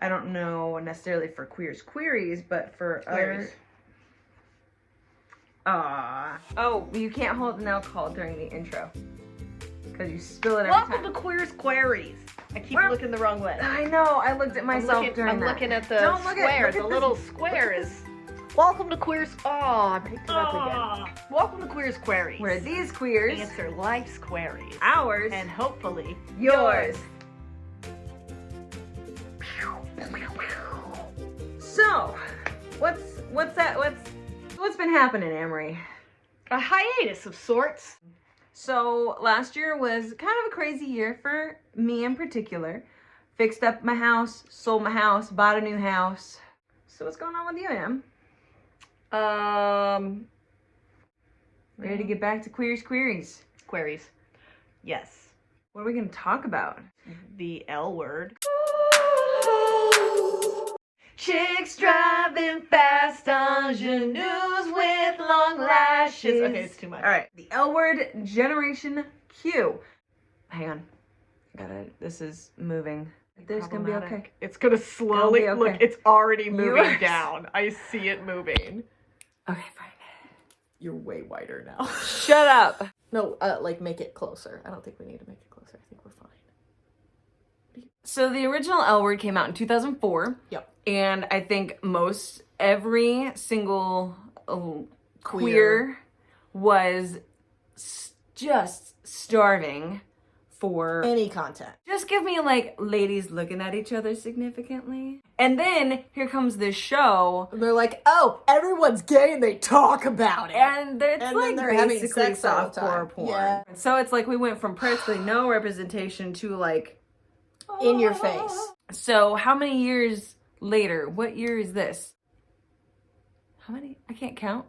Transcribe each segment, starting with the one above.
I don't know necessarily for Queers Queries, but for Queries. Oh, you can't hold an alcohol during the intro. Because you spill it every Welcome time. to Queers Queries. I keep looking the wrong way. I know, I looked at myself I'm looking at the Don't look square. look The at little this. square is... Welcome to Queers... Oh, I picked it up again. Welcome to Queers Queries. Where these queers answer life's queries. ours And hopefully yours. So, what's been happening, Amory? A hiatus of sorts. So last year was kind of a crazy year for me in particular. Fixed up my house, sold my house, bought a new house. So what's going on with you, Em? Ready to get back to Queers Queries? Queries. Yes. What are we going to talk about? The L word. Chicks driving fast ingenues with long lashes. Okay, it's too much. All right, the L word, Generation Q. Hang on, this is moving. This gonna be okay. It's gonna slowly, It'll be okay. look, it's already moving Yours. down. I see it moving. Okay, fine. You're way wider now. Shut up. No, like make it closer. I don't think we need to make it closer. I think we're fine. So the original L word came out in 2004. Yep. And I think every single queer was just starving for Any content. just give me like ladies looking at each other significantly. And then here comes this show. And they're like, oh, everyone's gay and they talk about it. And it's And like then they're having basically sex all the time. softcore porn. Yeah. So it's like we went from practically no representation to like In your face. So how many years later? What year is this? How many? I can't count.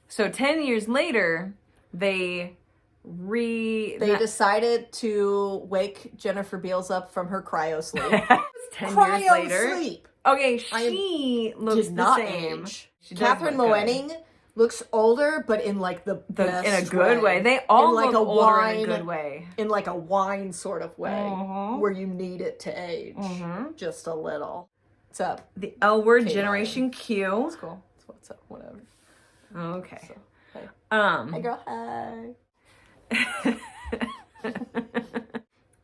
So 10 years later, they decided to wake Jennifer Beals up from her cryo sleep. 10 years later. Sleep. Okay, she looks Did not the same. age. She does Catherine look good. Moenning looks older, but in like the best in a good way. They all in like look a older wine, in a good way. in like a wine sort of way, Mhm. where you need it to age just a little. What's up? The L word, Okay, Generation Q. That's cool. That's what's up. Whatever. Okay. So, hey. Hey girl. Hi.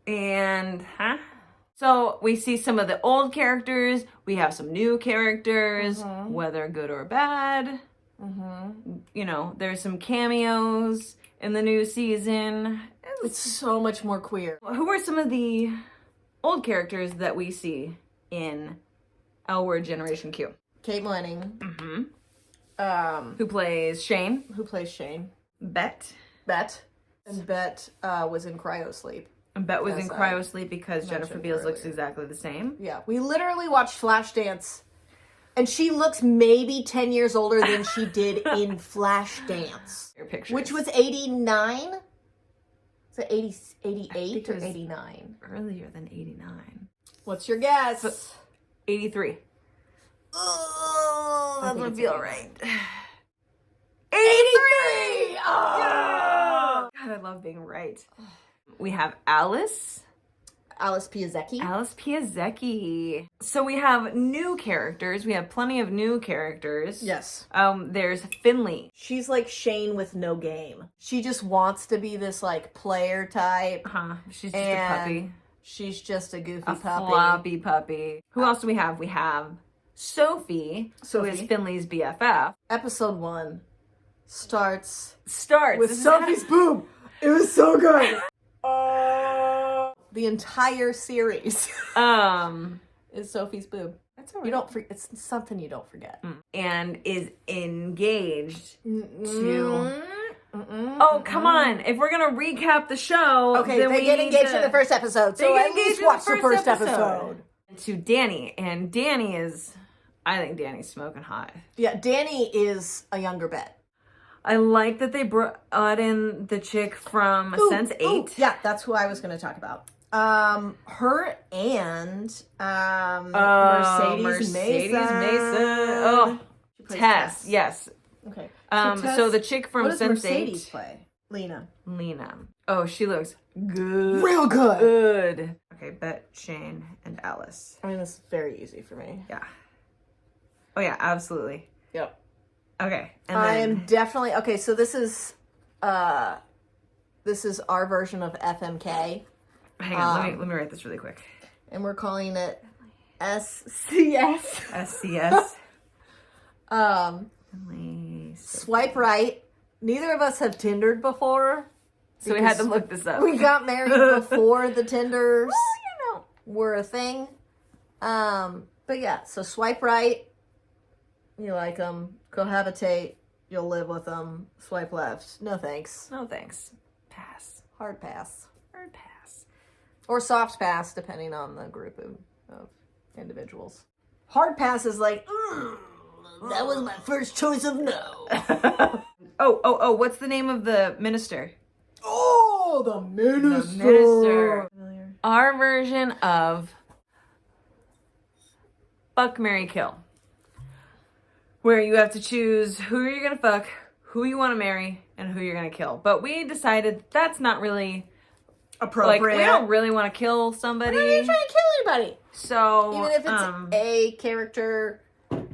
And so we see some of the old characters. We have some new characters, whether good or bad. You know, there's some cameos in the new season. It's so much more queer. Who are some of the old characters that we see in L Word Generation Q? Kate Moenning. Who plays Shane? Who plays Shane? Bet. And Bet was in cryo sleep. And Bet was in As I cryo sleep because Jennifer mentioned Beals looks earlier. exactly the same. Yeah, we literally watched Flashdance, and she looks maybe 10 years older than she did in Flashdance, Your pictures. which was 89? Is it 88 think or it was 89? earlier than 89. What's your guess? 83. Oh, That would feel right. 83! God, I love being right. We have Alice Piasecki. So we have new characters. We have plenty of new characters. Yes. There's Finley. She's like Shane with no game. She just wants to be this like player type. She's just a puppy. She's just a goofy A puppy. floppy puppy. Who else do we have? We have Sophie, who is Finley's BFF. Episode 1 starts Starts with Sophie's boob. It was so good. The entire series is Sophie's boob. That's all right. You don't. It's something you don't forget. And is engaged to. Oh, come on! If we're gonna recap the show, Okay, then they we get need engaged to- in the first episode, They so get at least engaged in watch the first episode. To Danny, and Danny is. I think Danny's smoking hot. Yeah, Danny is a younger Bet. I like that they brought in the chick from Sense8. Yeah, that's who I was going to talk about. Her and Mercedes Mason. Oh, She plays Tess. Yes. Okay. So the chick from what does Sense8. Mercedes play? Lena. Lena. Oh, she looks good. Real good. Good. Okay, Bet, Shane, and Alice. I mean, this is very easy for me. Yeah. Oh yeah, absolutely. Yep. Okay. And I then, am definitely okay. So this is our version of FMK, hang on, let me write this really quick. and we're calling it SCS. SCS. Swipe right. Neither of us have Tindered before, So we had to look this up. we got married before the Tinders were a thing. But yeah, so swipe right. You like them. Cohabitate. You'll live with them. Swipe left. No thanks. No thanks. Pass. Hard pass. Hard pass. Or soft pass, depending on the group of individuals. Hard pass is like, that was my first choice of no. Oh, what's the name of the minister? Oh, the minister. The minister. Our version of Fuck, Marry, Kill. Where you have to choose who you're gonna fuck, who you want to marry, and who you're gonna kill. But we decided that's not really Appropriate. like, we don't really want to kill somebody. We're not even trying to kill anybody. So Even if it's a character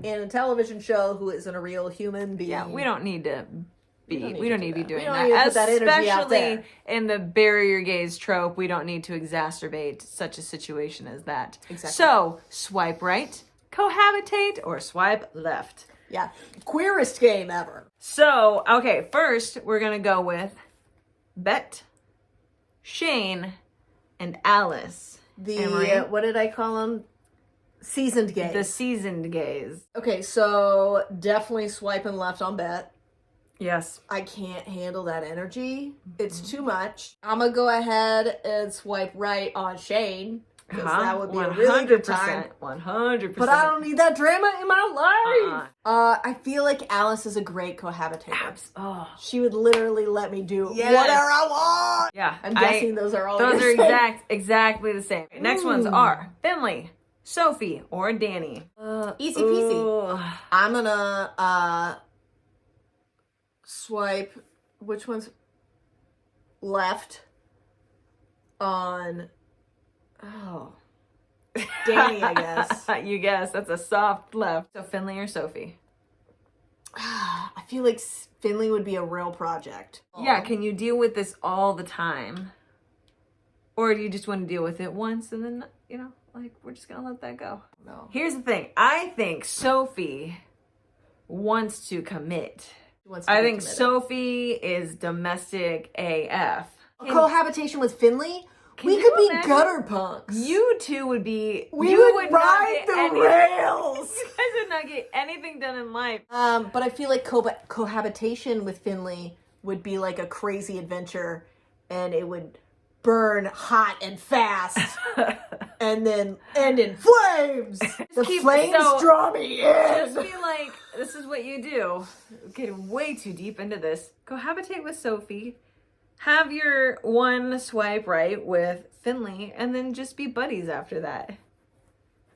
in a television show who isn't a real human being. yeah, we don't need to be. don't We don't need to be that. doing We don't that. need to put that energy out Especially there. in the bury your gays trope, we don't need to exacerbate such a situation as that. Exactly. So swipe right, cohabitate, or swipe left. Yeah. Queerest game ever. So okay, first we're gonna go with Bet, Shane, and Alice. The, what did I call them? Seasoned gays. The seasoned gays. Okay, so definitely swiping left on Bet. Yes. I can't handle that energy. It's too much. I'm going to go ahead and swipe right on Shane. Because that would be a really good time. 100%. But I don't need that drama in my life. I feel like Alice is a great cohabitator. Oh. She would literally let me do Yes. whatever I want. Yeah. I'm guessing those are all Those your are same. exactly the same. Next ones are Finley, Sophie, or Danny. Easy peasy. Ooh. I'm gonna swipe, which one's left on, Danny, I guess. You guess. That's a soft left. So Finley or Sophie? I feel like Finley would be a real project. Yeah, can you deal with this all the time? Or do you just want to deal with it once and then, like, we're just going to let that go? No. Here's the thing. I think Sophie wants to commit. I think Sophie is domestic AF. Cohabitation with Finley? We you could be imagine? gutter punks. You two would be... We you would not ride get the rails. You guys would not get anything done in life. But I feel like cohabitation with Finley would be like a crazy adventure, and it would burn hot and fast, and then end in flames. The flames draw me in. Just be like, this is what you do. Getting way too deep into this. Cohabitate with Sophie. Have your one swipe right with Finley, and then just be buddies after that.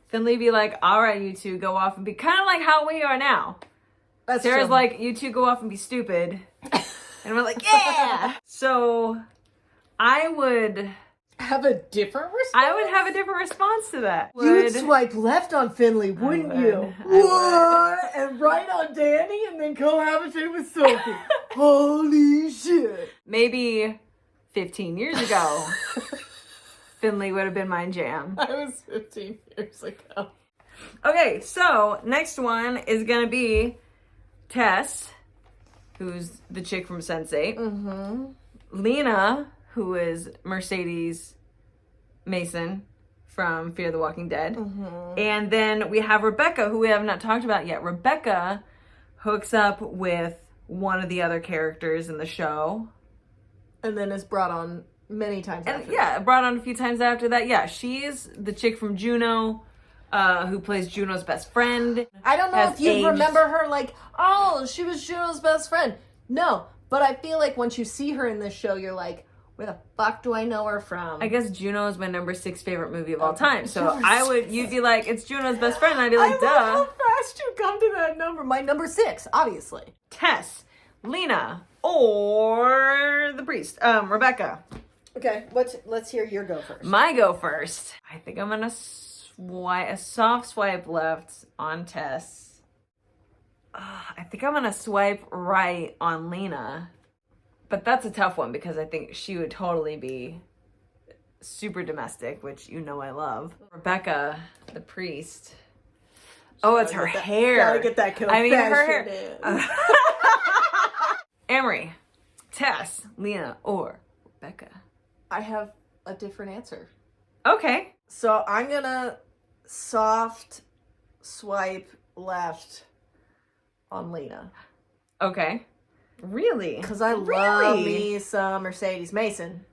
Finley be like, all right, you two go off and be kind of like how we are now. That's Sarah's true. like, you two go off and be stupid. And we're like, yeah. So I would have a different response. I would have a different response to that. You would swipe left on Finley, wouldn't you? What? And right on Danny, and then cohabitate with Sophie. Holy shit. Maybe 15 years ago, Finley would have been my jam. I was 15 years ago. Okay, so next one is gonna be Tess, who's the chick from Sense8. Mm-hmm. Lena, who is Mercedes Mason from Fear the Walking Dead. Mm-hmm. And then we have Rebecca, who we have not talked about yet. Rebecca hooks up with one of the other characters in the show. And then is brought on many times after that. Brought on a few times after that. Yeah, she's the chick from Juno, who plays Juno's best friend. I don't know if you remember her like, oh, she was Juno's best friend. No, but I feel like once you see her in this show, you're like, where the fuck do I know her from? I guess Juno is my number 6 favorite movie of all time. So you'd be like, it's Juno's best friend. And I'd be like, duh. How fast you come to that number. My number 6, obviously. Tess, Lena or the priest? Rebecca. Okay, let's hear your go first. My go first. I think I'm gonna swipe a soft swipe left on Tess. I think I'm gonna swipe right on Lena. But that's a tough one because I think she would totally be super domestic, which you know I love. Rebecca, the priest. Oh, it's her hair. Gotta get that I mean, her hair. Amory, Tess, Lena, or Rebecca. I have a different answer. Okay. So I'm gonna soft swipe left on Lena. Okay. Really? Because I love me some Mercedes Mason.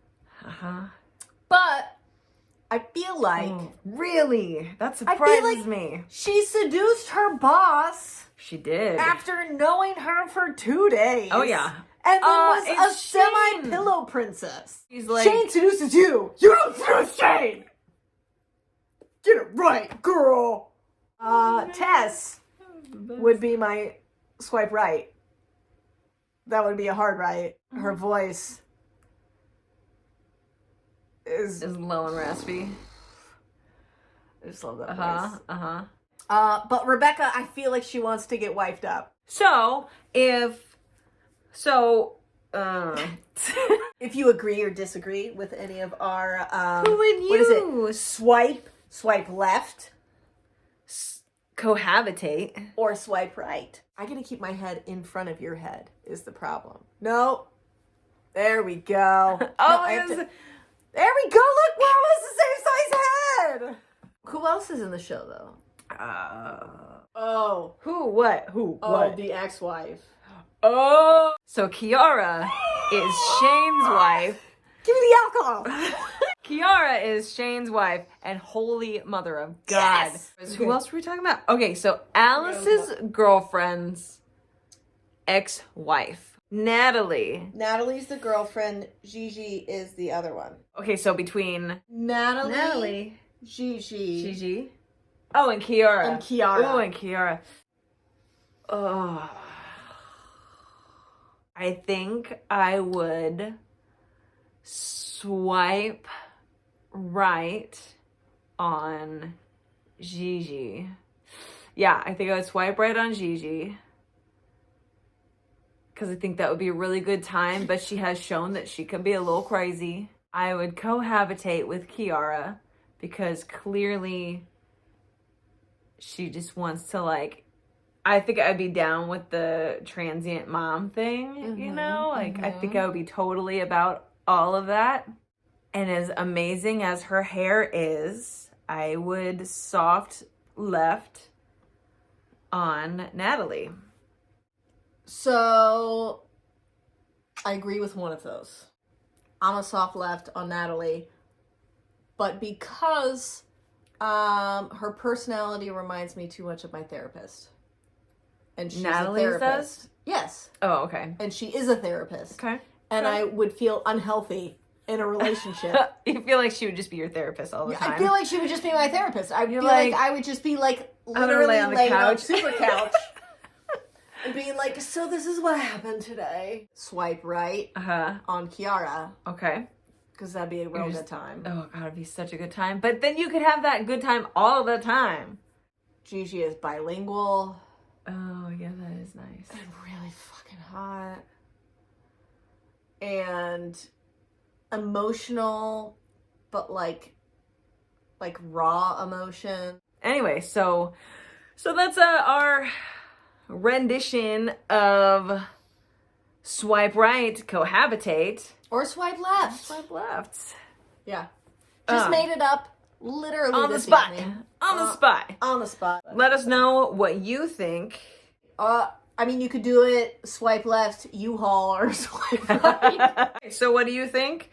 Uh-huh. But I feel like... Really? That surprises me. She seduced her boss She did. after knowing her for 2 days. Oh, yeah. And then was a it's Shane. semi-pillow princess. She's like... Shane seduces you. You don't seduce Shane. Get it right, girl. Tess would be my swipe right. That would be a hard right. Her voice is low and raspy. I just love that voice. Uh-huh. But Rebecca, I feel like she wants to get wifed up. So, if you agree or disagree with any of our who would you what is it? Swipe left, cohabitate or swipe right? I gotta keep my head in front of your head is the problem. No. There we go. There we go. Look, we're almost the same size head. Who else is in the show though? Who? What? What? The ex-wife. Oh. So Kiara is Shane's wife. Give me the alcohol. Kiara is Shane's wife, and holy mother of God. Yes. Who else were we talking about? Okay, so Alice's girlfriend's ex-wife, Natalie. Natalie's the girlfriend. Gigi is the other one. Okay, so between Natalie, Gigi. Oh, and Kiara. Oh, and Kiara. Oh. I think I would swipe right on Gigi. Yeah, I think I would swipe right on Gigi. Because I think that would be a really good time, but she has shown that she can be a little crazy. I would cohabitate with Kiara because clearly she just wants to, like, I think I'd be down with the transient mom thing, you know? Like, I think I would be totally about all of that. And as amazing as her hair is, I would soft left on Natalie. So, I agree with one of those. I'm a soft left on Natalie. But because her personality reminds me too much of my therapist. And she's Natalie a therapist. does? Yes. Oh, okay. And she is a therapist. Okay. And I would feel unhealthy in a relationship. You feel like she would just be your therapist all the time. I feel like she would just be my therapist. I feel like, I would just be like literally lay on the laying couch. on super couch and being like, so this is what happened today. Swipe right on Kiara. Okay. Because that'd be a real good time. Oh, God, it'd be such a good time. But then you could have that good time all the time. Gigi is bilingual. Oh, yeah, that is nice. And really fucking hot. And emotional, but like raw emotion. Anyway, so that's our rendition of swipe right, cohabitate, or swipe left. Swipe left. Yeah, just made it up literally on this the spot. evening. On the spot. On the spot. Let us know what you think. I mean, you could do it swipe left, U-Haul, or swipe right. So what do you think?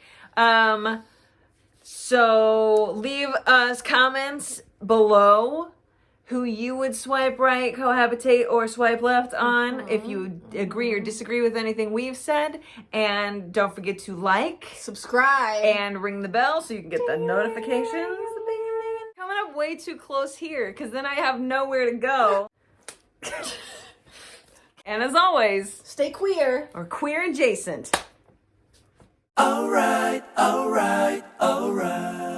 So leave us comments below who you would swipe right, cohabitate, or swipe left on, if you agree or disagree with anything we've said. And don't forget to like, subscribe, and ring the bell so you can get the notifications. Coming up way too close here, because then I have nowhere to go. And as always, stay queer. or queer adjacent. Alright, alright, alright.